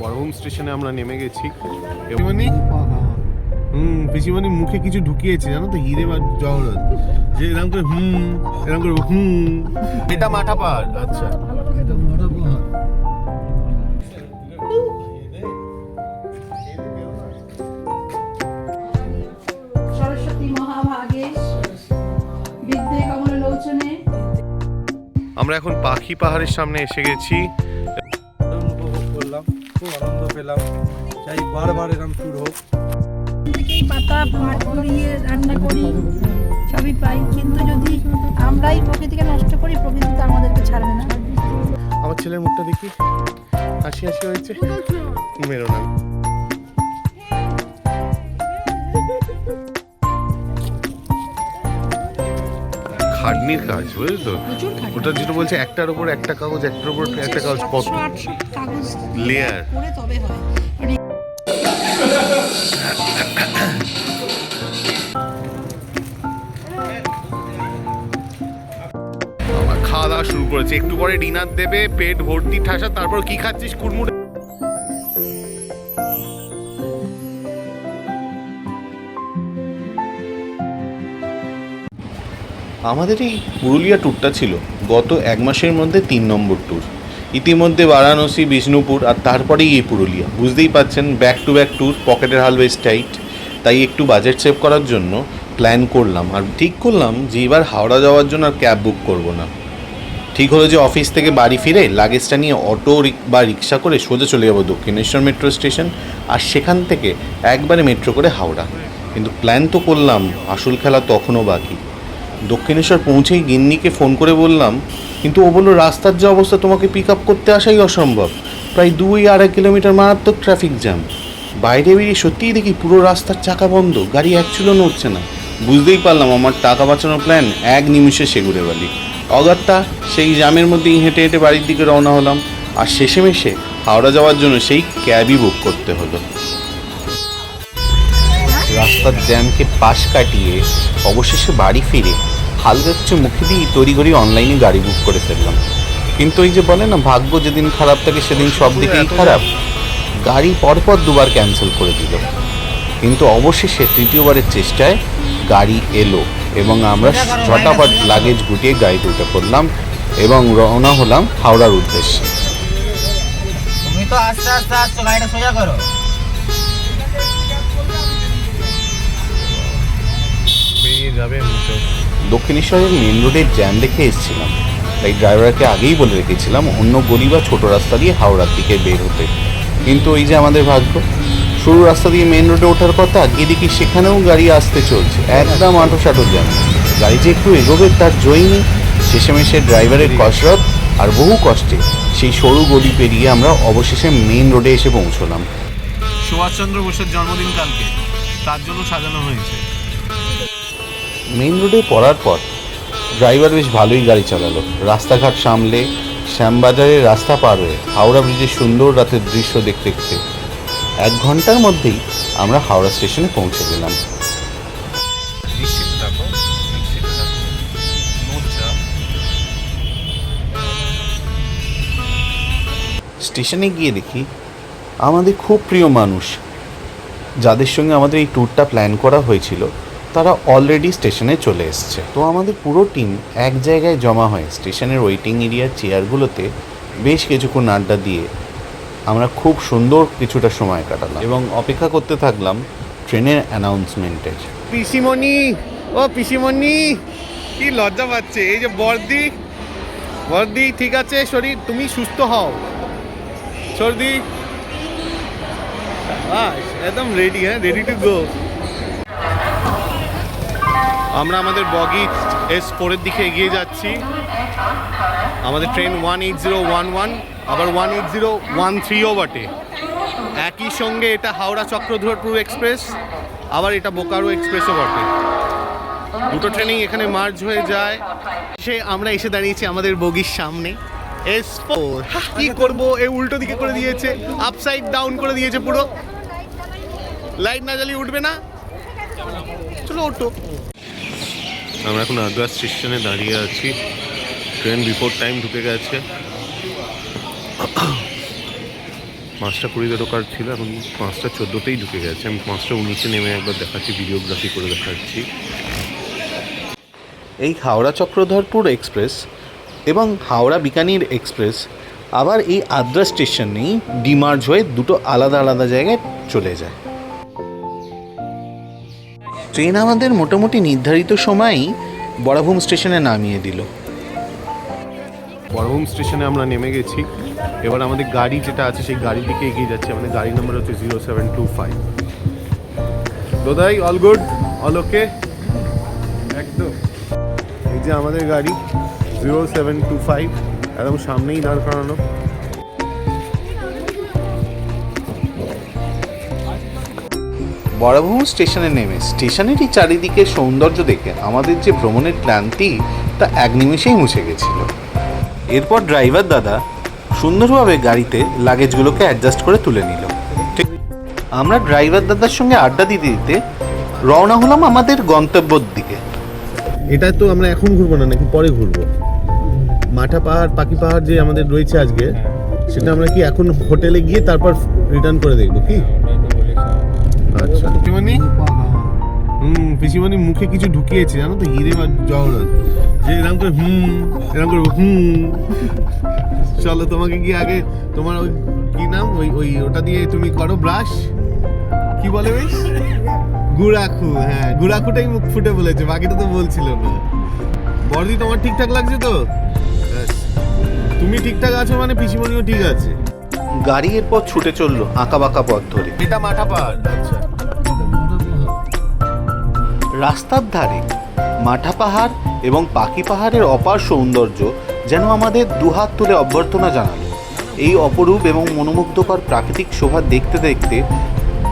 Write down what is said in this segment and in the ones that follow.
বরহুম স্টেশনে আমরা নেমে গেছি। পিসিমণি মুখে কিছু ঢুকিয়েছে জানো তো, হিরে বা জহরত, যে এরকম করে এরকম করে এটা মাথা পাহাড়। আচ্ছা, এটা মাথা পাহাড়। সরস্বতী মহাভাগেশ বিদ্যে কমলোচনে। আমরা এখন পাখি পাহাড়ের সামনে এসে গেছি। উপভোগ করলাম, খুব আনন্দ পেলাম। চাই বারবার এরকম ট্যুর হোক। থেকেই পাতা পাট করিয়ে রান্না করি, সবই পাই, কিন্তু যদি আমরাই প্রকৃতিকে নষ্ট করি, প্রকৃতি তো আমাদেরকে ছাড়বে না। আমার ছেলের মুখটা দেখি, হাসি হাসি হয়েছে। মেরো না। খাটনির কাজ, বুঝলি তো? ওটা যেটা বলছে, একটার উপর একটা কাগজ, একটার উপর একটা কাগজ, কত কাগজ লেয়ার। করে তবে হয়। খাওয়া দাওয়া শুরু করেছে, একটু পরে ডিনার দেবে, পেট ভর্তি ঠাসা। তারপর কি খাচ্ছিস কুড়মুড়ে? আমাদের এই পুরুলিয়া ট্যুরটা ছিল গত 1 মাসের মধ্যে 3 নম্বর ট্যুর। ইতিমধ্যে বারাণসী, বিষ্ণুপুর, আর তারপরেই এই পুরুলিয়া। বুঝতেই পাচ্ছেন, ব্যাক টু ব্যাক ট্যুর, পকেটের হাল বেশ টাইট। তাই একটু বাজেট সেভ করার জন্য প্ল্যান করলাম, আর ঠিক করলাম যে এবার হাওড়া যাওয়ার জন্য আর ক্যাব বুক করব না। ঠিক হলো যে অফিস থেকে বাড়ি ফিরে লাগেজটা নিয়ে অটো বা রিক্সা করে সোজা চলে যাবো দক্ষিণেশ্বর মেট্রো স্টেশন, আর সেখান থেকে একবারে মেট্রো করে হাওড়া। কিন্তু প্ল্যান তো করলাম, আসল খেলা তখনও বাকি। দক্ষিণেশ্বর পৌঁছেই গিন্নিকে ফোন করে বললাম, কিন্তু ও বললো রাস্তার যে অবস্থা, তোমাকে পিক আপ করতে আসাই অসম্ভব। প্রায় 2-2.5 কিলোমিটার মারাত্মক ট্রাফিক জ্যাম। বাইরে বেরিয়ে সত্যিই দেখি পুরো রাস্তার চাকা বন্ধ, গাড়ি এক চুলো নড়ছে না। বুঝতেই পারলাম আমার টাকা বাঁচানোর প্ল্যান এক নিমিষে সেগুড়ে বালি। অগত্যা সেই জ্যামের মধ্যেই হেঁটে হেঁটে বাড়ির দিকে রওনা হলাম, আর শেষেমেশে হাওড়া যাওয়ার জন্য সেই ক্যাবই বুক করতে হলো। রাস্তার জ্যামকে পাশ কাটিয়ে অবশেষে বাড়ি ফিরে হালকা কিছু মুখে দিয়ে তড়িঘড়ি অনলাইনে গাড়ি বুক করে ফেললাম। কিন্তু ওই যে বলে না, ভাগ্য যেদিন খারাপ থাকে সেদিন সব দিকেই খারাপ। গাড়ি পরপর 2বার ক্যান্সেল করে দিল, কিন্তু অবশেষে 3য়বারের চেষ্টায় গাড়ি এলো এবং আমরা ঝটাপট লাগেজ গুটিয়ে গাড়িতে উঠে পড়লাম এবং রওনা হলাম হাওড়ার উদ্দেশ্যে। তুমি তো আস্তে আস্তে আসছো, গাড়িটা সোজা করো। দক্ষিণেশ্বরের মেন রোডের জ্যাম দেখে এসেছিলাম, তাই ড্রাইভারকে আগেই বলে রেখেছিলাম অন্য গলি বা ছোটো রাস্তা দিয়ে হাওড়ার দিকে বের হতে। কিন্তু ওই যে আমাদের ভাগ্য, সরু রাস্তা দিয়ে মেন রোডে ওঠার কথা, গিয়ে দেখি সেখানেও গাড়ি আসতে চলছে, একদম আঁটো জ্যাম। গাড়ি যে একটু এগোবে তার জয়ী নেই। শেষেমেশে ড্রাইভারের কসরত আর বহু কষ্টে সেই সরু গলি পেরিয়ে আমরা অবশেষে মেন রোডে এসে পৌঁছলাম। সুভাষচন্দ্র বোসের জন্মদিন কালকে, তার জন্য সাজানো হয়েছে। মেন রোডে পড়ার পর ড্রাইভার বেশ ভালোই গাড়ি চালালো, রাস্তাঘাট সামলে শ্যামবাজারের রাস্তা পার হয়ে হাওড়া ব্রিজের সুন্দর রাতের দৃশ্য দেখতে দেখতে 1 ঘন্টার মধ্যেই আমরা হাওড়া স্টেশনে পৌঁছে গেলাম। স্টেশনে গিয়ে দেখি আমাদের খুব প্রিয় মানুষ, যাদের সঙ্গে আমাদের এই ট্যুরটা প্ল্যান করা হয়েছিল, তারা অলরেডি স্টেশনে চলে এসছে। তো আমাদের পুরো টিম এক জায়গায় জমা হয় স্টেশনের ওয়েটিং এরিয়ার চেয়ারগুলোতে বেশ কিছুক্ষণ আড্ডা দিয়ে আমরা খুব সুন্দর কিছুটা সময় কাটালাম এবং অপেক্ষা করতে থাকলাম ট্রেনের অ্যানাউন্সমেন্টের। পিসিমণি, ও পিসিমণি, কি লজ্জা পাচ্ছে। এই যে বর্দি, বর্দি ঠিক আছে, শরীর তুমি সুস্থ হও। সর্দি একদম রেডি, হ্যাঁ, রেডি টু গো। আমরা আমাদের বগি S4-এর দিকে এগিয়ে যাচ্ছি। আমাদের ট্রেন 18011, আবার 18013ও বটে। একই সঙ্গে এটা হাওড়া চক্রধরপুর এক্সপ্রেস, আবার এটা বোকারো এক্সপ্রেসও বটে। দুটো ট্রেনেই এখানে মার্জ হয়ে যায়। আমরা এসে দাঁড়িয়েছি আমাদের বগির সামনে। S4 কি করব, এই উল্টো দিকে করে দিয়েছে, আপসাইড ডাউন করে দিয়েছে পুরো। লাইট না জ্বালিয়ে উঠবে না, চলো ওঠো। আমরা এখন আদ্রা স্টেশনে দাঁড়িয়ে আছি, ট্রেন বিফোর টাইম ঢুকে গেছে। 5:20 ঢোকার ছিল, এখন 5:14 ঢুকে গেছে। আমি 5:19 নেমে একবার দেখাচ্ছি, ভিডিওগ্রাফি করে দেখাচ্ছি। এই হাওড়া চক্রধরপুর এক্সপ্রেস এবং হাওড়া বিকানির এক্সপ্রেস আবার এই আদ্রা স্টেশনেই ডিমার্জ হয়ে দুটো আলাদা আলাদা জায়গায় চলে যায়। ট্রেন আমাদের মোটামুটি নির্ধারিত সময়ই বড়াভূম স্টেশনে নামিয়ে দিল। বড়াভূম স্টেশনে আমরা নেমে গেছি। এবার আমাদের গাড়ি যেটা আছে সেই গাড়ির দিকে এগিয়ে যাচ্ছে। আমাদের গাড়ি নাম্বার হচ্ছে 0725। দাদাই অল গুড, অল ওকে? একদম। এই যে আমাদের গাড়ি 0725, একদম সামনেই দাঁড় করানো। বড়াভূম স্টেশনে নেমে স্টেশনেরই চারিদিকে সৌন্দর্য দেখে আমাদের যে ভ্রমণের ক্লান্তি তা এক নিমেষেই মুছে গেছিল। এরপর ড্রাইভার দাদা সুন্দরভাবে গাড়িতে লাগেজগুলোকে অ্যাডজাস্ট করে তুলে নিল। আমরা ড্রাইভার দাদার সঙ্গে আড্ডা দিতে দিতে রওনা হলাম আমাদের গন্তব্যের দিকে। এটা তো আমরা এখন ঘুরবো না, নাকি পরে ঘুরবো? মাঠা পাহাড়, পাখি পাহাড় যে আমাদের রয়েছে আজকে, সেটা আমরা কি এখন হোটেলে গিয়ে তারপর রিটার্ন করে দেখবো কি? আচ্ছা, পিসিমণি মুখে কিছু ঢুকিয়েছে জানো তো, হিরে বা জওহরত, যে এরকম করে এরকম করে চলো তোমাকে কি আগে তোমার ওই কি নাম, ওই ওটা দিয়ে তুমি করো ব্রাশ, কি বলে বেশ, গুড়াখু। হ্যাঁ, গুড়াখুটাই মুখ ফুটে বলেছে, বাকিটা তো বলছিল না। বর্দি তোমার ঠিকঠাক লাগছে তো? তুমি ঠিকঠাক আছো মানে পিসিমণিও ঠিক আছে। গাড়ি এরপর ছুটে চললো আঁকা বাঁকা পথ ধরে। এটা মাঠা পাহাড়। আচ্ছা, রাস্তার ধারে মাঠা পাহাড় এবং পাখি পাহাড়ের অপার সৌন্দর্য যেন আমাদের দুহাত তুলে অভ্যর্থনা জানালো। এই অপরূপ এবং মনোমুগ্ধকর প্রাকৃতিক শোভা দেখতে দেখতে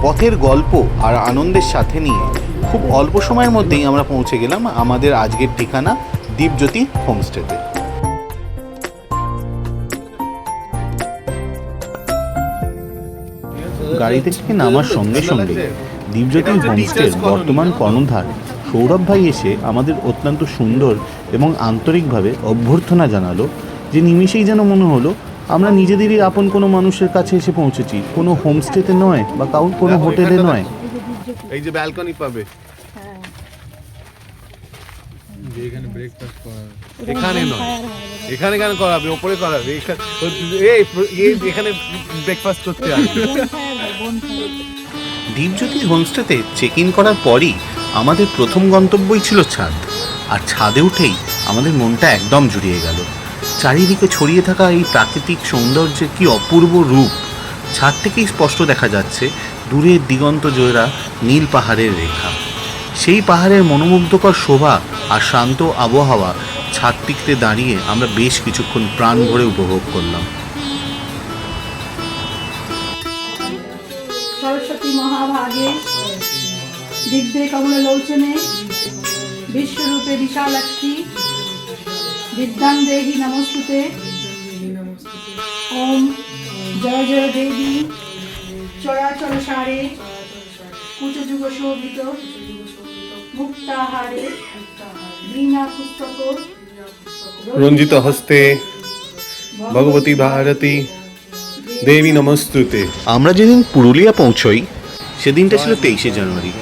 পথের গল্প আর আনন্দের সাথে নিয়ে খুব অল্প সময়ের মধ্যেই আমরা পৌঁছে গেলাম আমাদের আজকের ঠিকানা দীপজ্যোতি হোমস্টেতে। গাড়ি থেকে নামার সঙ্গে সঙ্গে দীপজ্যোতি হোমস্টের বর্তমান কর্ণধার সৌরভ ভাই এসে আমাদের অত্যন্ত সুন্দর এবং আন্তরিকভাবে অভ্যর্থনা জানালো, যে নিমিষেই যেন মনে হলো আমরা নিজেদেরই আপন কোনো মানুষের কাছে এসে পৌঁছেছি, কোনো হোমস্টেতে নয় বা কোনো হোটেলে নয়। এই যে ব্যালকনি পাবে, এখানে ব্রেকফাস্ট করা হবে। এখানে নয়, এখানে কেন করাবে, ওপরে করাবে। এখানে ব্রেকফাস্ট করতে আসবে। দীপজ্যোতি হোমস্টেতে চেক ইন করার পরই আমাদের প্রথম গন্তব্যই ছিল ছাদ। আর ছাদে উঠেই আমাদের মনটা একদম জুড়িয়ে গেল। চারিদিকে ছড়িয়ে থাকা এই প্রাকৃতিক সৌন্দর্যের কি অপূর্ব রূপ। ছাদ থেকেই স্পষ্ট দেখা যাচ্ছে দূরের দিগন্ত জোড়া নীল পাহাড়ের রেখা। সেই পাহাড়ের মনোমুগ্ধকর শোভা আর শান্ত আবহাওয়া ছাদটিতে দাঁড়িয়ে আমরা বেশ কিছুক্ষণ প্রাণ ভরে উপভোগ করলাম। সরস্বতী মহাভাগে দিব্যে কমল লোচনে বিশ্বরূপে বিশালাক্ষী বিদ্যাং দেহি নমস্তুতে। ওম জয় জয় দেবী চরাচর সারে কুচযুগ শোভিত মুক্তাহারে বীণা পুস্তক রঞ্জিত হস্তে ভগবতী ভারতী দেবী নমস্তুতে। আমরা যেদিন পুরুলিয়া পৌঁছই সেদিনটা ছিল 23শে জানুয়ারি।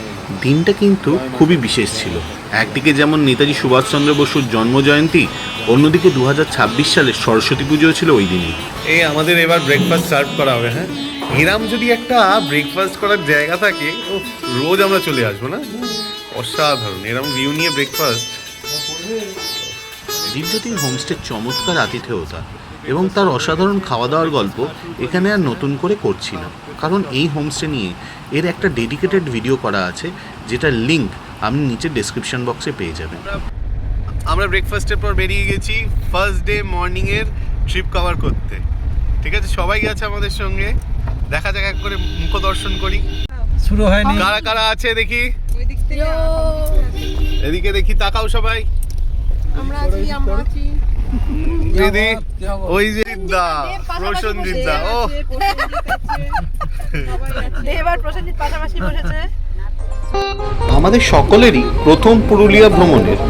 দিনটা কিন্তু খুবই বিশেষ ছিল। একদিকে যেমন নেতাজি সুভাষচন্দ্র বসুর জন্মজয়ন্তী, অন্যদিকে 2026 সালের সরস্বতী পুজোও ছিল ওই দিনই। এই আমাদের এবার ব্রেকফাস্ট সার্ভ করা হবে। হ্যাঁ, এরম যদি একটা ব্রেকফাস্ট করার জায়গা থাকে, রোজ আমরা চলে আসবো না? অসাধারণ এরম ভিউ নিয়ে ব্রেকফাস্ট। দীপজ্যোতির হোমস্টের চমৎকার আতিথেয়তা এবং তার অসাধারণ খাওয়া দাওয়ার গল্প এখানে আর নতুন করে করছি না, কারণ এই হোমস্টে নিয়ে এর একটা ডেডিকেটেড ভিডিও করা আছে, যেটার লিঙ্ক আপনি নিচে ডেসক্রিপশন বক্সে পেয়ে যাবেন। আমরা ব্রেকফাস্টের পর বেরিয়ে গেছি ফার্স্ট ডে মর্নিংয়ের ট্রিপ কভার করতে। ঠিক আছে, সবাই গেছে আমাদের সঙ্গে। দেখা যাক, এক করে মুখ দর্শন করি। শুরু হয়নি, কারা কারা আছে দেখি, এদিকে দেখি, তাকাও সবাই। দিদি, ওই যে জিদ্দা, প্রসেনজিৎ দা, ও আমাদের সকলেরই প্রথম পুরুলিয়া ভ্রমণের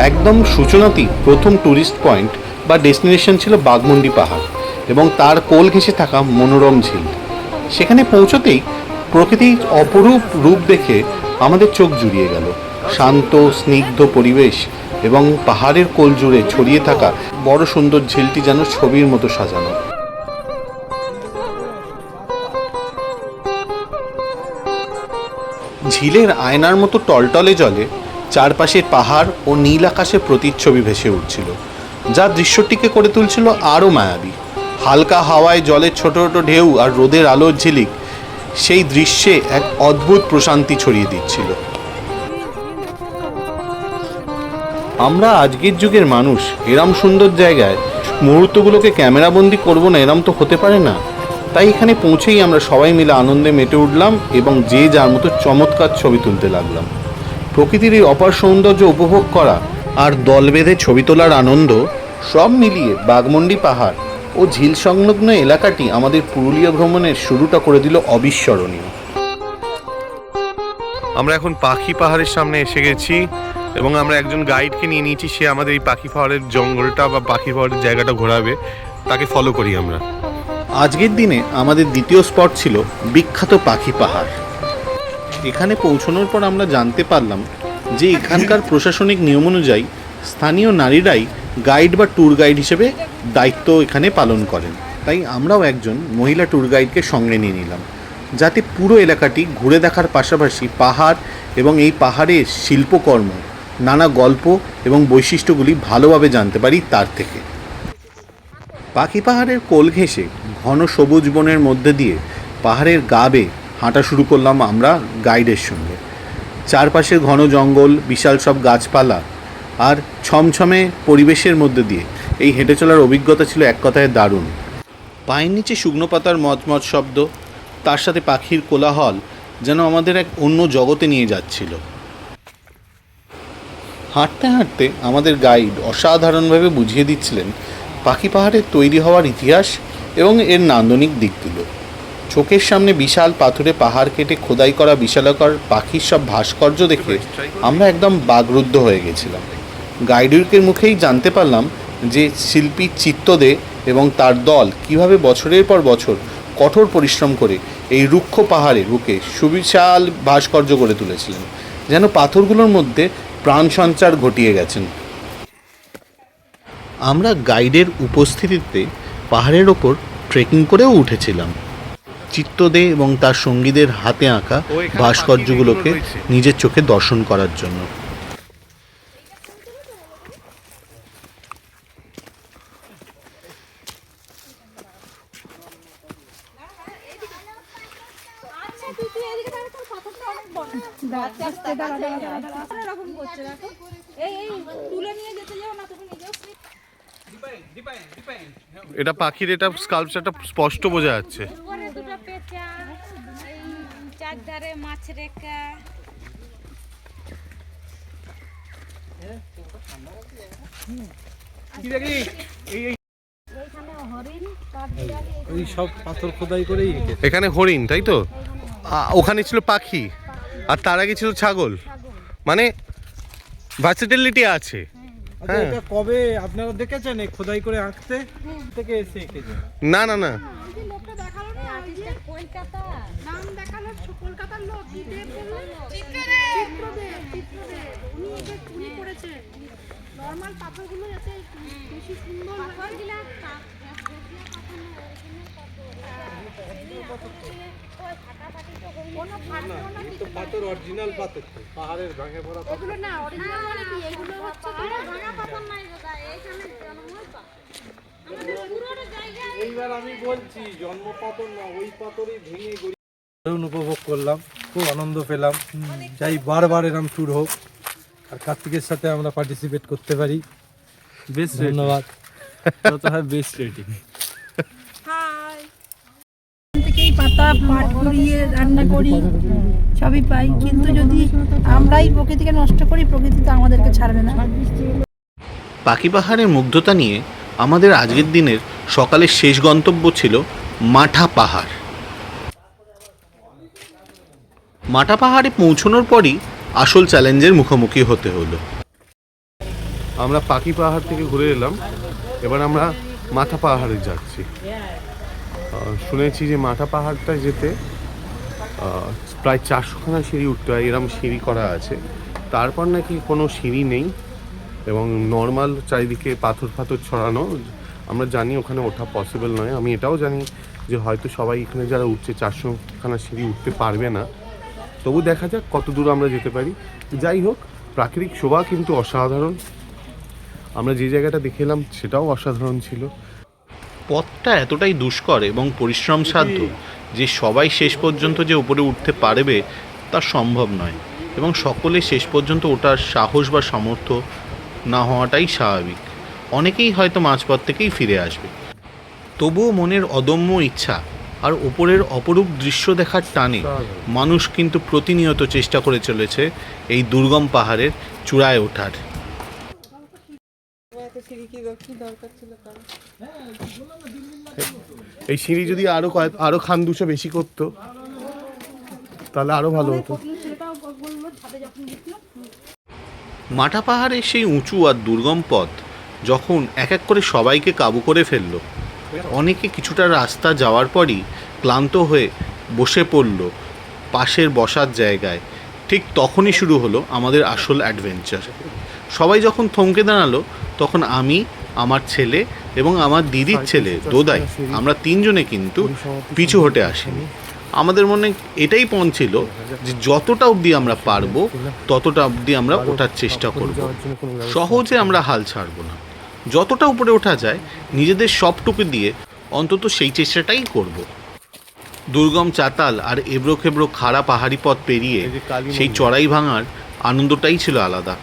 একদম সূচনাতেই প্রথম টুরিস্ট পয়েন্ট বা ডেস্টিনেশন ছিল বাঘমুন্ডি পাহাড় এবং তার কোল ঘেঁষে থাকা মনোরম ঝিল। সেখানে পৌঁছতেই প্রকৃতির অপরূপ রূপ দেখে আমাদের চোখ জুড়িয়ে গেল। শান্ত স্নিগ্ধ পরিবেশ এবং পাহাড়ের কোল জুড়ে ছড়িয়ে থাকা বড় সুন্দর ঝিলটি যেন ছবির মতো সাজানো। ঝিলের আয়নার মতো টলটলে জলে চারপাশে পাহাড় ও নীল আকাশে প্রতিচ্ছবি ভেসে উঠছিল, যা দৃশ্যটিকে করে তুলছিল আরও মায়াবী। হালকা হাওয়ায় জলের ছোট ছোট ঢেউ আর রোদের আলোর ঝিলিক সেই দৃশ্যে এক অদ্ভুত প্রশান্তি ছড়িয়ে দিচ্ছিল। আমরা আজকের যুগের মানুষ এরম সুন্দর জায়গায় মুহূর্তগুলোকে ক্যামেরাবন্দি করবো না, এরম তো হতে পারে না। তাই এখানে পৌঁছেই আমরা সবাই মিলে আনন্দে মেতে উঠলাম এবং যে যার মতো চমৎকার ছবি তুলতে লাগলাম। প্রকৃতির এই অপার সৌন্দর্য উপভোগ করা আর দল বেঁধে ছবি তোলার আনন্দ সব মিলিয়ে বাঘমুন্ডি পাহাড় ও ঝিল সংলগ্ন এলাকাটি আমাদের পুরুলিয়া ভ্রমণের শুরুটা করে দিল অবিস্মরণীয়। আমরা এখন পাখি পাহাড়ের সামনে এসে গেছি এবং আমরা একজন গাইডকে নিয়ে নিয়েছি। সে আমাদের এই পাখি পাহাড়ের জঙ্গলটা বা পাখি পাহাড়ের জায়গাটা ঘোরাবে, তাকে ফলো করি আমরা। আজকের দিনে আমাদের দ্বিতীয় স্পট ছিল বিখ্যাত পাখি পাহাড়। এখানে পৌঁছানোর পর আমরা জানতে পারলাম যে এখানকার প্রশাসনিক নিয়ম অনুযায়ী স্থানীয় নারীরাই গাইড বা ট্যুর গাইড হিসেবে দায়িত্ব এখানে পালন করেন। তাই আমরাও একজন মহিলা ট্যুর গাইডকে সঙ্গে নিয়ে নিলাম, যাতে পুরো এলাকাটি ঘুরে দেখার পাশাপাশি পাহাড় এবং এই পাহাড়ের শিল্পকর্ম, নানা গল্প এবং বৈশিষ্ট্যগুলি ভালোভাবে জানতে পারি তার থেকে। পাখি পাহাড়ের কোল ঘেঁষে ঘন সবুজ বনের মধ্যে দিয়ে পাহাড়ের গা বেয়ে হাঁটা শুরু করলাম আমরা গাইডের সঙ্গে। চারপাশের ঘন জঙ্গল, বিশাল সব গাছপালা আর ছমছমে পরিবেশের মধ্যে দিয়ে এই হেঁটে চলার অভিজ্ঞতা ছিল এক কথায় দারুণ। পায়ের নিচে শুকনো পাতার মচমচ শব্দ, তার সাথে পাখির কোলাহল যেন আমাদের এক অন্য জগতে নিয়ে যাচ্ছিল। হাঁটতে হাঁটতে আমাদের গাইড অসাধারণভাবে বুঝিয়ে দিচ্ছিলেন পাখি পাহাড়ের তৈরি হওয়ার ইতিহাস এবং এর নান্দনিক দিকগুলো। চোখের সামনে বিশাল পাথুরে পাহাড় কেটে খোদাই করা বিশালাকার পাখির সব ভাস্কর্য দেখে আমরা একদম বাগরুদ্ধ হয়ে গেছিলাম। গাইডের মুখেই জানতে পারলাম যে শিল্পী চিত্তদে এবং তার দল কিভাবে বছরের পর বছর কঠোর পরিশ্রম করে এই রুক্ষ পাহাড়ের বুকে সুবিশাল ভাস্কর্য গড়ে তুলেছিলেন, যেন পাথরগুলোর মধ্যে প্রাণ সঞ্চার ঘটিয়ে গেছেন। আমরা গাইডের উপস্থিতিতে পাহাড়ের ওপর ট্রেকিং করেও উঠেছিলাম, চিত্তদে এবং তার সঙ্গীদের হাতে আঁকা ভাস্কর্যগুলোকে নিজের চোখে দর্শন করার জন্য। এটা পাখির, এটা স্কাল্পচারটা স্পষ্ট বোঝা যাচ্ছে। দুটো পেঁচা, এই চারধারে মাছ রেখা। এই সব পাথর খোদাই করেই এখানে হরিণ, তাই তো? ওখানে ছিল পাখি আর তার আগে ছিল ছাগল, মানে ভার্সেটিলিটি আছে। আচ্ছা, এটা কবে আপনারা দেখেছেন এই খোদাই করে আঁকতে থেকে এসে এঁকেছেন? না না না, কলকাতা নাম দেখালো কলকাতার লোক উনি করেছেন। নরমাল পাথরগুলো যাতে বেশি সুন্দর পাথর অরিজিনাল পাথর, পাহাড়ের ভাঙে পড়া পাথর না, অরিজিনাল মানে কি এগুলো হচ্ছে ভাঙা পাথর নাই দাদা, এইখানে জন্মই পা আমাদের পুরো জায়গায়। এইবার আমি বলছি জন্ম পাথর না, ওই পাথরই ভেঙে দারুণ উপভোগ করলাম, খুব আনন্দ পেলাম। যাই বারবার এরকম ট্যুর হোক আর কার্তিকের সাথে আমরা পার্টিসিপেট করতে পারি। বেস্ট, ধন্যবাদ। Best rating. থেকেই পাতা পাট কুড়িয়ে রান্না করি, সবই পাই, কিন্তু যদি আমরাই প্রকৃতিকে নষ্ট করি, প্রকৃতি তো আমাদেরকে ছাড়বে না। পাখি পাহাড়ের মুগ্ধতা নিয়ে আমাদের আজকের দিনের সকালের শেষ গন্তব্য ছিল মাঠা পাহাড়। মাঠা পাহাড়ে পৌঁছানোর পরই আসল চ্যালেঞ্জের মুখোমুখি হতে হলো। আমরা পাখি পাহাড় থেকে ঘুরে এলাম, এবার আমরা মাথা পাহাড়ে যাচ্ছি। শুনেছি যে মাথা পাহাড়টা যেতে প্রায় 400খানা সিঁড়ি উঠতে হয়, এরম সিঁড়ি করা আছে। তারপর নাকি কোনো সিঁড়ি নেই এবং নর্মাল চারিদিকে পাথর ছড়ানো। আমরা জানি ওখানে ওঠা পসিবল নয়। আমি এটাও জানি যে হয়তো সবাই এখানে যারা উঠছে 400খানা সিঁড়ি উঠতে পারবে না। তবু দেখা যাক কত দূর আমরা যেতে পারি। যাই হোক, প্রাকৃতিক শোভা কিন্তু অসাধারণ। আমরা যে জায়গাটা দেখে এলাম সেটাও অসাধারণ ছিল। পথটা এতটাই দুষ্কর এবং পরিশ্রম সাধ্য যে সবাই শেষ পর্যন্ত যে উপরে উঠতে পারবে তা সম্ভব নয়, এবং সকলে শেষ পর্যন্ত ওঠার সাহস বা সামর্থ্য না হওয়াটাই স্বাভাবিক। অনেকেই হয়তো মাঝপথ থেকেই ফিরে আসবে। তবুও মনের অদম্য ইচ্ছা আর ওপরের অপরূপ দৃশ্য দেখার টানে মানুষ কিন্তু প্রতিনিয়ত চেষ্টা করে চলেছে এই দুর্গম পাহাড়ের চূড়ায় ওঠার। এই সিঁড়ি যদি আরো খান 200 বেশি করতো তাহলে আরো ভালো হতো। মাথা পাহাড়ের সেই উঁচু আর দুর্গম পথ যখন এক এক করে সবাইকে কাবু করে ফেললো, অনেকে কিছুটা রাস্তা যাওয়ার পরই ক্লান্ত হয়ে বসে পড়ল পাশের বসার জায়গায়, ঠিক তখনই শুরু হলো আমাদের আসল অ্যাডভেঞ্চার। সবাই যখন থমকে দাঁড়ালো তখন আমি, আমার ছেলে এবং আমার দিদির ছেলে দোদাই, আমরা 3 জনে কিন্তু পিছু হটে আসিনি। আমাদের মনে এটাই পণ ছিল যে যতটা অবধি আমরা পারবো ততটা অবধি আমরা ওঠার চেষ্টা করব। সহজে আমরা হাল ছাড়বো না। যতটা উপরে ওঠা যায় নিজেদের সবটুকু দিয়ে অন্তত সেই চেষ্টাটাই করব। দুর্গম চাতাল আর এবড়ো খেবড়ো খাড়া পাহাড়ি পথ পেরিয়ে সেই চড়াই ভাঙার আনন্দটাই ছিল আলাদা।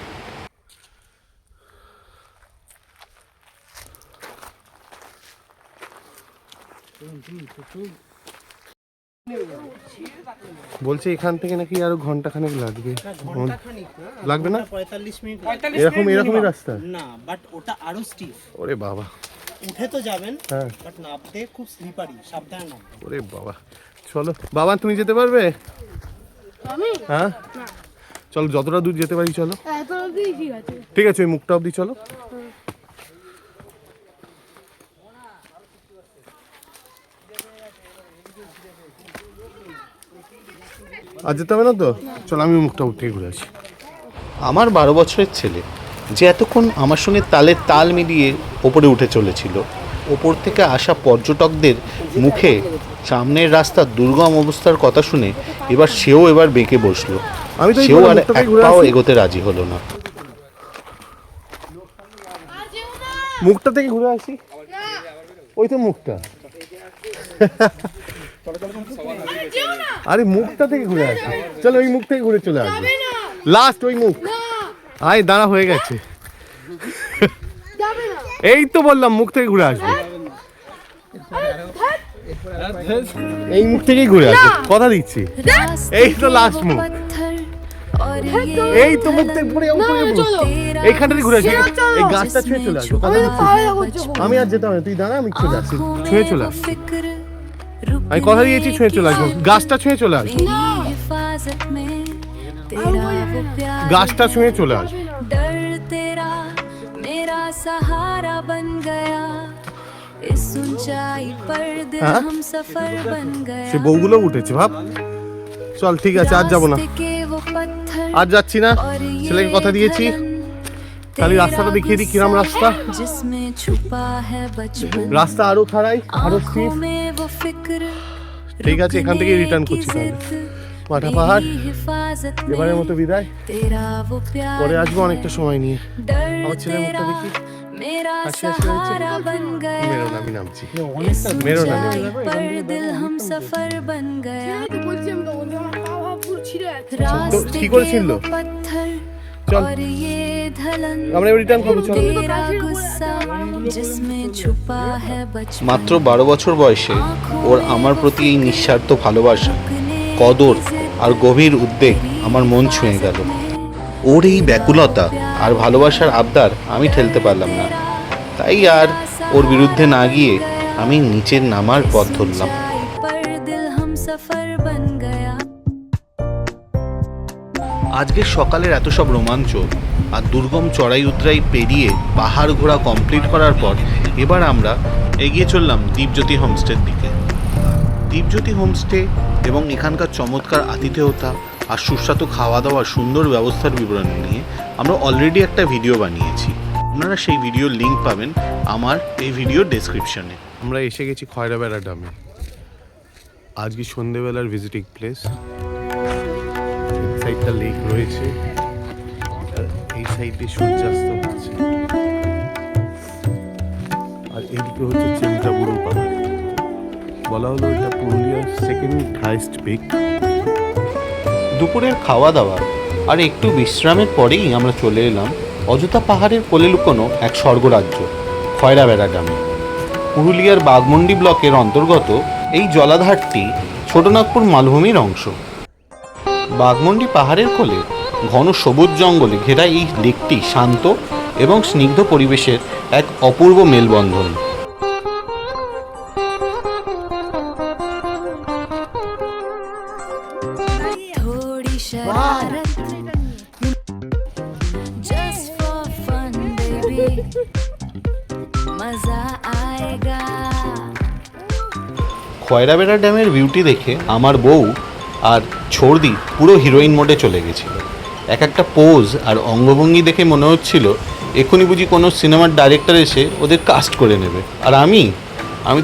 বলছে এখান থেকে নাকি আরো ঘন্টাখানেক লাগবে। লাগবে না? 45 মিনিট এরকমই রাস্তা না, বাট ওটা আরো স্টিফ। ওরে বাবা, উঠে তো যাবেন, হ্যাঁ, বাট নামতে খুব স্লিপারি, সাবধানে নামবেন। ওরে বাবা। চলো বাবা, তুমি যেতে পারবে? হ্যাঁ চলো, যতটা দূর যেতে পারি চলো। ঠিক আছে, ওই মুখটা অবধি চলো। আর যেতে হবে না তো? চলো আমি মুখটা উঠে ঘুরে আসি। আমার 12 বছরের ছেলে যে এতক্ষণ আমার সঙ্গে তালে তাল মিলিয়ে ওপরে উঠে চলেছিল, ওপর থেকে আসা পর্যটকদের মুখে সামনের রাস্তার দুর্গম অবস্থার কথা শুনে সেও বেঁকে বসলো। সেও আর এক পাও এগোতে রাজি হলো না। মুখটা থেকে ঘুরে আসি। ওই তো মুখটা। আরে মুখটা থেকে ঘুরে আসি। চলো ওই মুখ থেকে ঘুরে চলে আসবে। লাস্ট ওই মুখ। আয় দাঁড়া, হয়ে গেছে। এই তো বললাম মুখ থেকে ঘুরে আসবে। এই মুখ থেকেই ঘুরে আসবে, কথা দিচ্ছি। এই তো লাস্ট মুখ। এই তো মুখ থেকে পড়ে এইখানটা ঘুরে আসবে। এই গাছটা ছুঁয়ে চলে আসবে, কথা দিচ্ছি। আমি আর যেতে হবে, তুই দাঁড়া, আমি চলে আসছি। ছুঁয়ে চলে আসছি, আমি কথা দিয়েছি, ছুঁয়ে চলে আসবো। গাছটা ছুঁয়ে চলে আসবো, গাছটা ছুঁয়ে চলে আসবো। সে বউগুলো উঠেছে, ভাব। চল ঠিক আছে, আর যাবো না, আর যাচ্ছি না। ছেলেকে কথা দিয়েছি, খালি রাস্তাটা দেখিয়ে দিই কিরম রাস্তা। রাস্তা আরো খারাই, আরো স্টিফ। ঠিক আছে, এখান থেকে রিটার্ন করছি তাহলে। মাথা পাহাড় এবারের মতো বিদায়, পরে আসবো অনেকটা সময় নিয়ে। আমার ছেলের মুখটা দেখি, হাসি হাসি হয়েছে। মেরো না, আমি নামছি। মেরো না, কি করেছিল? চল আমরা এবার রিটার্ন করবো, চল। মাত্র 12 বছর বয়সে ওর আমার প্রতি এই নিঃস্বার্থ ভালোবাসা, কদর আর গভীর উদ্বেগ আমার মন ছুঁয়ে গেল। ওর এই ব্যাকুলতা আর ভালোবাসার আবদার আমি ঠেলতে পারলাম না, তাই আর ওর বিরুদ্ধে না গিয়ে আমি নিচের নামার পথ ধরলাম। আজকের সকালের এত সব রোমাঞ্চ আর দুর্গম চড়াই উতরাই পেরিয়ে পাহাড় ঘোরা কমপ্লিট করার পর এবার আমরা এগিয়ে চললাম দীপজ্যোতি হোমস্টের দিকে। দীপজ্যোতি হোমস্টে এবং এখানকার চমৎকার আতিথেয়তা আর সুস্বাদু খাওয়া দাওয়ার সুন্দর ব্যবস্থার বিবরণ নিয়ে আমরা অলরেডি একটা ভিডিও বানিয়েছি। আপনারা সেই ভিডিওর লিঙ্ক পাবেন আমার এই ভিডিওর ডেসক্রিপশনে। আমরা এসে গেছি খয়রাবেড়া ড্যামে। আজকে সন্ধেবেলার ভিজিটিং প্লেস। সাইডটা লেক রয়েছে, আর এই সাইডে সূর্যাস্ত হচ্ছে, আর এইদিকে হচ্ছে চেমটাবুরু পাহাড়। বলা হলো এটা পুরুলিয়ার সেকেন্ড হাইস্ট পিক। দুপুরের খাওয়া দাওয়া আর একটু বিশ্রামের পরেই আমরা চলে এলাম অযোধ্যা পাহাড়ের কোলে লুকোনো এক স্বর্গরাজ্য খয়রাবেড়া ড্যামে। পুরুলিয়ার বাঘমুন্ডি ব্লকের অন্তর্গত এই জলাধারটি ছোটনাগপুর মালভূমির অংশ। বাঘমুন্ডি পাহাড়ের কোলে ঘন সবুজ জঙ্গলে ঘেরা এই লেকটি শান্ত এবং স্নিগ্ধ পরিবেশের এক অপূর্ব মেলবন্ধন। थोड़ी शरारत just for fun baby मजा आएगा। খয়রাবেড়া ড্যামের বিউটি দেখে আমার বউ আর ছর্দি পুরো হিরোইন মোডে চলে গেছিল। এক একটা পোজ আর অঙ্গভঙ্গি দেখে মনে হচ্ছিল এখনই বুঝি কোনো সিনেমার ডাইরেক্টর এসে ওদের কাস্ট করে নেবে। আর আমি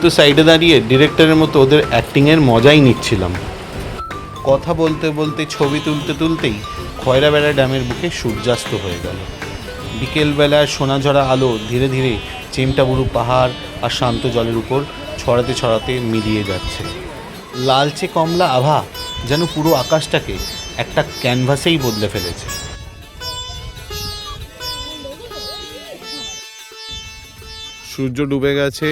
তো সাইডে দাঁড়িয়ে ডিরেক্টরের মতো ওদের অ্যাক্টিংয়ের মজাই নিচ্ছিলাম। কথা বলতে বলতে ছবি তুলতে তুলতেই খয়রাবেড়া ড্যামের বুকে সূর্যাস্ত হয়ে গেল। বিকেলবেলার সোনাঝরা আলো ধীরে ধীরে চেমটাবুরু পাহাড় আর শান্ত জলের উপর ছড়াতে ছড়াতে মিলিয়ে যাচ্ছে। লালচে কমলা আভা যেন পুরো আকাশটাকে একটা ক্যানভাসেই বদলে ফেলেছে। সূর্য ডুবে গেছে।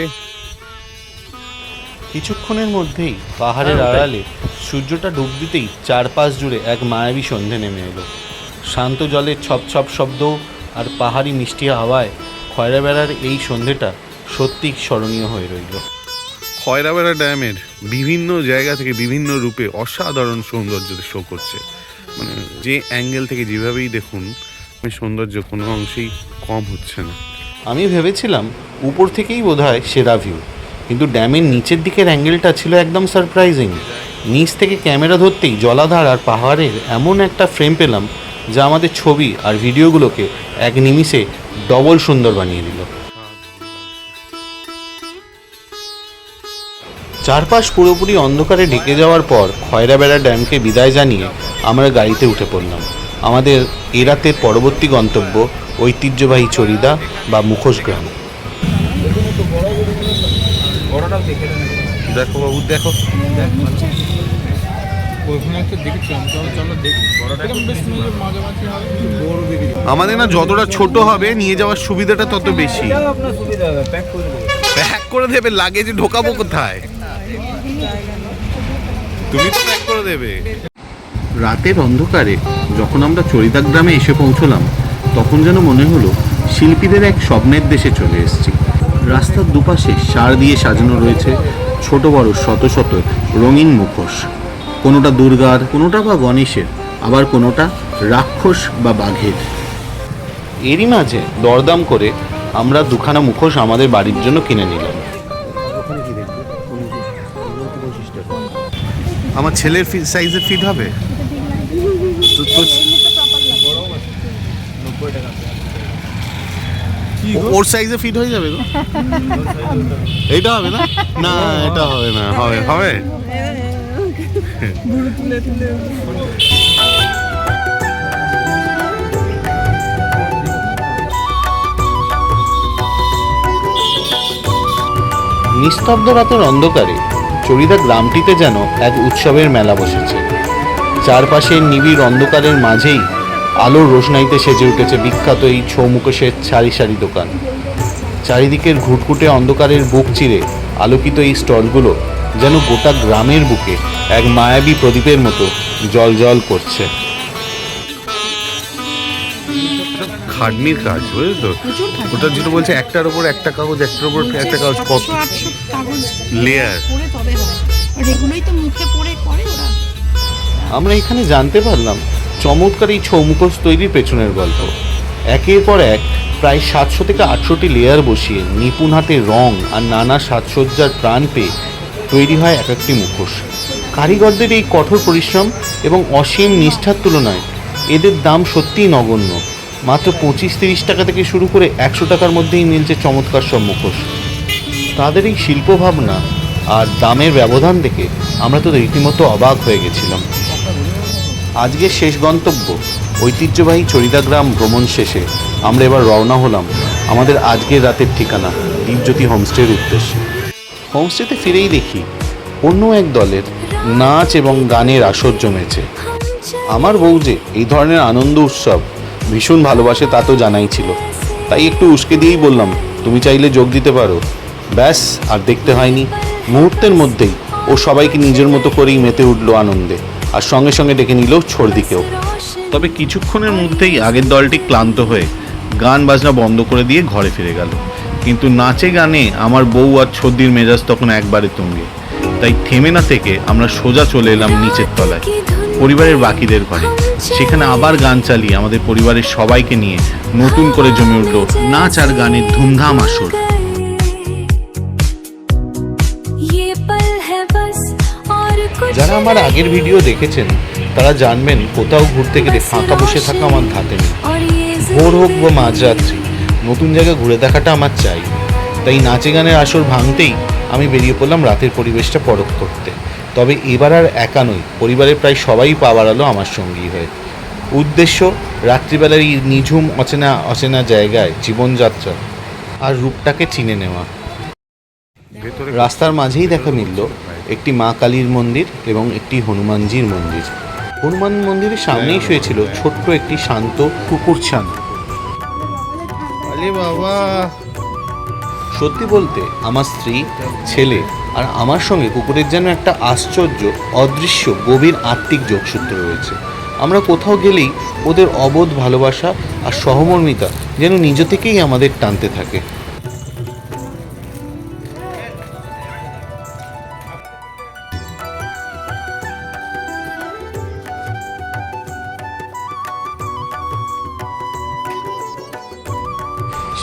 কিছুক্ষণের মধ্যেই পাহাড়ের আড়ালে সূর্যটা ডুব দিতেই চারপাশ জুড়ে এক মায়াবী সন্ধে নেমে এলো। শান্ত জলের ছপ ছপ শব্দ আর পাহাড়ি মিষ্টি হাওয়ায় খয়রাবেড়ার এই সন্ধেটা সত্যি স্মরণীয় হয়ে রইল। খয়রাবেড়া ড্যামের বিভিন্ন জায়গা থেকে বিভিন্ন রূপে অসাধারণ সৌন্দর্য শো করছে। মানে যে অ্যাঙ্গেল থেকে যেভাবেই দেখুন সৌন্দর্য কোনো অংশেই কম হচ্ছে না। আমি ভেবেছিলাম উপর থেকেই বোধহয় সেরা ভিউ, কিন্তু ড্যামের নিচের দিকের অ্যাঙ্গেলটা ছিল একদম সারপ্রাইজিং। নিচ থেকে ক্যামেরা ধরতেই জলাধার আর পাহাড়ের এমন একটা ফ্রেম পেলাম যা আমাদের ছবি আর ভিডিওগুলোকে এক নিমিষে ডবল সুন্দর বানিয়ে দিল। চারপাশ পুরোপুরি অন্ধকারে ঢেকে যাওয়ার পর খয়রাবেড়া ড্যামকে বিদায় জানিয়ে আমরা গাড়িতে উঠে পড়লাম। আমাদের এ রাতের পরবর্তী গন্তব্য ঐতিহ্যবাহী চরিদা বা মুখোশ গ্রাম। দেখো বাবু, দেখো আমাদের না যতটা ছোট হবে নিয়ে যাওয়ার সুবিধাটা তত বেশি। প্যাক করে দেবে, লাগেজে ঢোকাবো কোথায়? তুমি তো প্যাক করে দেবে। রাতের অন্ধকারে যখন আমরা চরিদা গ্রামে এসে পৌঁছলাম তখন যেন মনে হলো শিল্পীদের এক স্বপ্নের দেশে চলে এসেছি। রাস্তার দুপাশে সার দিয়ে সাজানো রয়েছে ছোট বড় শত শত রঙিন মুখোশ। কোনোটা দুর্গার, কোনোটা বা গণেশের, আবার কোনোটা রাক্ষস বা বাঘের। এরই মাঝে দরদাম করে আমরা দুখানা মুখোশ আমাদের বাড়ির জন্য কিনে নিলাম। আমার ছেলের সাইজের ফিট হবে ওর সাইজে ফিট হয়ে যাবে তো? এইটা হবে না? না এটা হবে না। হবে হবে নিস্তব্ধ রাতের অন্ধকারে চরিদা গ্রামটিতে যেন এক উৎসবের মেলা বসেছে। চারপাশের নিবিড় অন্ধকারের মাঝেই আলোর রোশনাইতে সেজে উঠেছে বিখ্যাত এই ছৌ মুখোশের সারি সারি দোকান। চারিদিকের ঘুটঘুটে অন্ধকারের বুক চিরে আলোকিত এই স্টলগুলো যেন গোটা গ্রামের বুকে এক মায়াবী প্রদীপের মতো জ্বলজ্বল করছে। খাটনির কাজ, বুঝলি তো? ওটা যেটা বলছে একটার উপর একটা কাগজ, একটার উপর একটা কাগজ, কত লেয়ার। এগুলোই তো মুখে পড়ে করে ওরা। আমরা এখানে জানতে পারলাম চমৎকার এই ছৌ মুখোশ তৈরির পেছনের গল্প। একের পর এক প্রায় 700 থেকে 800টি লেয়ার বসিয়ে নিপুণ হাতে রং আর নানা সাজসজ্জার প্রাণ পেয়ে তৈরি হয় এক একটি মুখোশ। কারিগরদের এই কঠোর পরিশ্রম এবং অসীম নিষ্ঠার তুলনায় এদের দাম সত্যিই নগণ্য। মাত্র 25-30 টাকা থেকে শুরু করে 100 টাকার মধ্যেই মিলছে চমৎকার সব মুখোশ। তাদের এই শিল্প ভাবনা আর দামের ব্যবধান দেখে আমরা তো রীতিমতো অবাক হয়ে গেছিলাম। আজকের শেষ গন্তব্য ঐতিহ্যবাহী চরিদাগ্রাম ভ্রমণ শেষে আমরা এবার রওনা হলাম আমাদের আজকের রাতের ঠিকানা দীপজ্যোতি হোমস্টের উদ্দেশ্যে। হোমস্টেতে ফিরেই দেখি অন্য এক দলের নাচ এবং গানের আসর জমেছে। আমার বউ যে এই ধরনের আনন্দ উৎসব ভীষণ ভালোবাসে তা তো জানাই ছিল, তাই একটু উস্কে দিয়েই বললাম তুমি চাইলে যোগ দিতে পারো। ব্যাস, আর দেখতে হয়নি, মুহূর্তের মধ্যেই ও সবাইকে নিজের মতো করেই মেতে উঠলো আনন্দে, আর সঙ্গে সঙ্গে ডেকে নিল ছর্দিকেও। তবে কিছুক্ষণের মধ্যেই আগের দলটি ক্লান্ত হয়ে গান বাজনা বন্ধ করে দিয়ে ঘরে ফিরে গেল। কিন্তু নাচে গানে আমার বউ আর ছর্দির মেজাজ তখন একবারে তুঙ্গে, তাই থেমে না থেকে আমরা সোজা চলে এলাম নিচের তলায় পরিবারের বাকিদের ঘরে। সেখানে আবার গান চালিয়ে আমাদের পরিবারের সবাইকে নিয়ে নতুন করে জমে উঠল নাচ আর গানের ধুমধাম আসর। যারা আমার আগের ভিডিও দেখেছেন তারা জানবেন কোথাও ঘুরতে গেলে ফাঁকা বসে থাকা আমার ধাতে নেই। ভোর হোক বা মাঝরাত্রি নতুন জায়গা ঘুরে দেখাটা আমার চাই। তাই নাচে গানের আসর ভাঙতেই আমি বেরিয়ে পড়লাম রাতের পরিবেশটা পরখ করতে। তবে এবার আর একা নই, পরিবারের প্রায় সবাই পা বাড়ালো আমার সঙ্গী হয়ে। উদ্দেশ্য রাত্রিবেলার এই নিঝুম অচেনা জায়গায় জীবনযাত্রা আর রূপটাকে চিনে নেওয়া। রাস্তার মাঝেই দেখা মিলল একটি মা কালীর মন্দির এবং একটি হনুমানজির মন্দির। হনুমান মন্দিরের সামনেই শুয়েছিল ছোট্ট একটি শান্ত কুকুরছানা। আরে বাবা, সত্যি বলতে আমার স্ত্রী, ছেলে আর আমার সঙ্গে কুকুরের যেন একটা আশ্চর্য অদৃশ্য গভীর আত্মিক যোগসূত্র রয়েছে। আমরা কোথাও গেলেই ওদের অবোধ ভালোবাসা আর সহমর্মিতা যেন নিজ থেকেই আমাদের টানতে থাকে।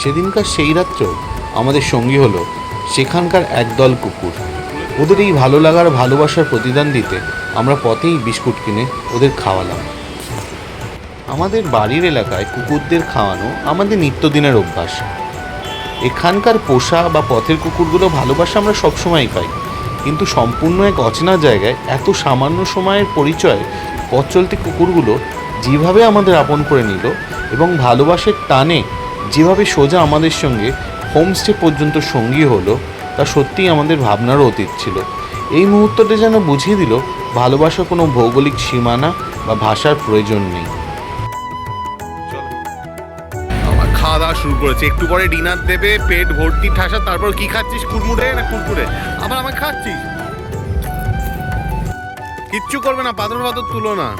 সেদিনকার সেই রাত্রেও আমাদের সঙ্গী হলো সেখানকার একদল কুকুর। ওদের এই ভালো লাগার ভালোবাসার প্রতিদান দিতে আমরা পথেই বিস্কুট কিনে ওদের খাওয়ালাম। আমাদের বাড়ির এলাকায় কুকুরদের খাওয়ানো আমাদের নিত্যদিনের অভ্যাস। এখানকার পোষা বা পথের কুকুরগুলো ভালোবাসা আমরা সবসময়ই পাই, কিন্তু সম্পূর্ণ এক অচেনা জায়গায় এত সামান্য সময়ের পরিচয় পথ চলতি কুকুরগুলো যেভাবে আমাদের আপন করে নিল এবং ভালোবাসার টানে যেভাবে সোজা আমাদের সঙ্গে হোমস্টে পর্যন্ত সঙ্গী হলো তা সত্যিই আমাদের ভাবনারও অতীত ছিল। এই মুহূর্তটা যেন বুঝিয়ে দিল ভালোবাসা কোনো ভৌগোলিক সীমানা বা ভাষার প্রয়োজন নেই। আমার খাওয়া দাওয়া শুরু করেছে, একটু পরে ডিনার দেবে, পেট ভর্তি ঠাসা। তারপর কি খাচ্ছিস? কুড়মুড়ে না কুরকুরে? আবার আমাকে খাচ্ছিস? কিচ্ছু করবে না, পাথর পাথর তুলো না।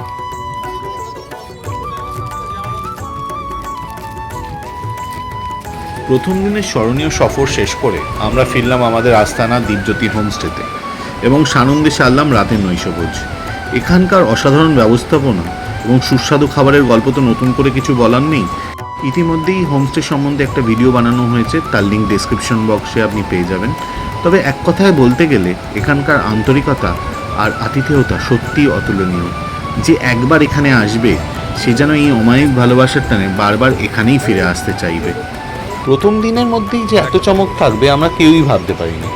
প্রথম দিনের স্মরণীয় সফর শেষ করে আমরা ফিরলাম আমাদের আস্তানা দীপজ্যোতি হোমস্টেতে এবং সানন্দে সারলাম রাতের নৈশভোজ। এখানকার অসাধারণ ব্যবস্থাপনা এবং সুস্বাদু খাবারের গল্প তো নতুন করে কিছু বলার নেই। ইতিমধ্যেই হোমস্টে সম্বন্ধে একটা ভিডিও বানানো হয়েছে, তার লিঙ্ক ডেসক্রিপশন বক্সে আপনি পেয়ে যাবেন। তবে এক কথায় বলতে গেলে এখানকার আন্তরিকতা আর আতিথেয়তা সত্যিই অতুলনীয়। যে একবার এখানে আসবে সে যেন এই অমায়িক ভালোবাসার টানে বারবার এখানেই ফিরে আসতে চাইবে। প্রথম দিনের মধ্যেই যে এত চমক থাকবে আমরা কেউই ভাবতে পারিনি।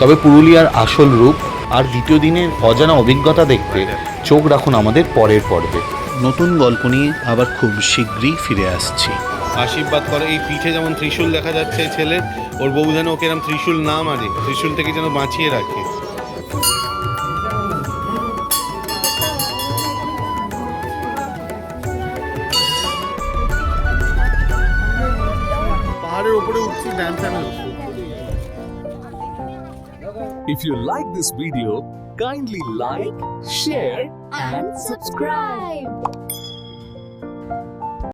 তবে পুরুলিয়ার আসল রূপ আর দ্বিতীয় দিনের অজানা অভিজ্ঞতা দেখতে চোখ রাখুন আমাদের পরের পর্বে। নতুন গল্প নিয়ে আবার খুব শীঘ্রই ফিরে আসছি। আশীর্বাদ করো। এই পিঠে যেমন ত্রিশূল দেখা যাচ্ছে ছেলের, ওর বউ যেন ওকে এরকম ত্রিশূল না মারে, ত্রিশূল থেকে যেন বাঁচিয়ে রাখে। পাহাড়ের উপরে উঠছি, dam channel. If you like this video, kindly like, share and subscribe.